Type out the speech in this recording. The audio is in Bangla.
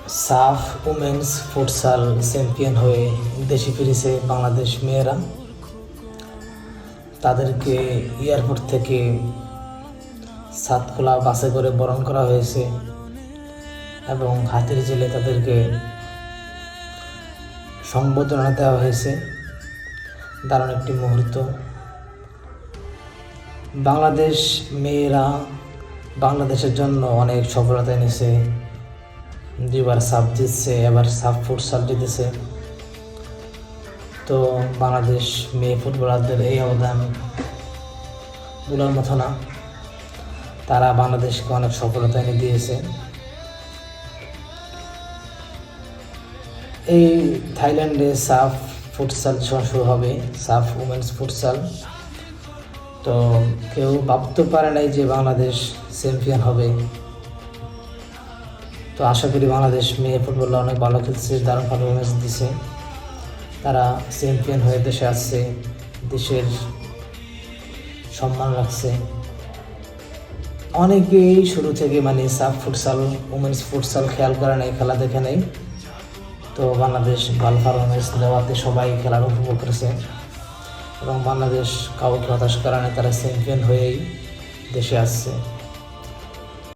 সাফ উমেন্স ফুটসাল চ্যাম্পিয়ন হয়ে দেশে ফিরেছে বাংলাদেশ মেয়েরা। তাদেরকে এয়ারপোর্ট থেকে সাতখোলা বাসে করে বরণ করা হয়েছে এবং হাতির জেলে তাদেরকে সংবর্ধনা দেওয়া হয়েছে। দারুণ একটি মুহূর্ত। বাংলাদেশ মেয়েরা বাংলাদেশের জন্য অনেক সফলতা এনেছে। দুইবার সাফ জিতছে, এবার সাফ ফুটসাল জিতেছে। তো বাংলাদেশ মেয়ে ফুটবলারদের এই অবদান বলার মতো না। তারা বাংলাদেশকে অনেক সফলতা এনে দিয়েছে। এই থাইল্যান্ডে সাফ ফুটসাল শুরু হবে, সাফ উমেন্স ফুটসাল। তো কেউ ভাবতে পারে নাই যে বাংলাদেশ চ্যাম্পিয়ন হবে। তো আশা করি বাংলাদেশ মেয়ে ফুটবলার অনেক ভালো খেলছে, দারুণ পারফরমেন্স দিছে। তারা চ্যাম্পিয়ন হয়ে দেশে আসছে, দেশের সম্মান রাখছে। অনেকেই শুরু থেকে সাফ ফুটসাল উমেন্স ফুটসাল খেয়াল করে নাই, খেলা দেখে নেই। তো বাংলাদেশ ভালো পারফরমেন্স দেওয়াতে সবাই খেলার উপভোগ করেছে এবং বাংলাদেশ কাউকে হতাশ করা নেই, তারা চ্যাম্পিয়ন হয়েই দেশে আসছে।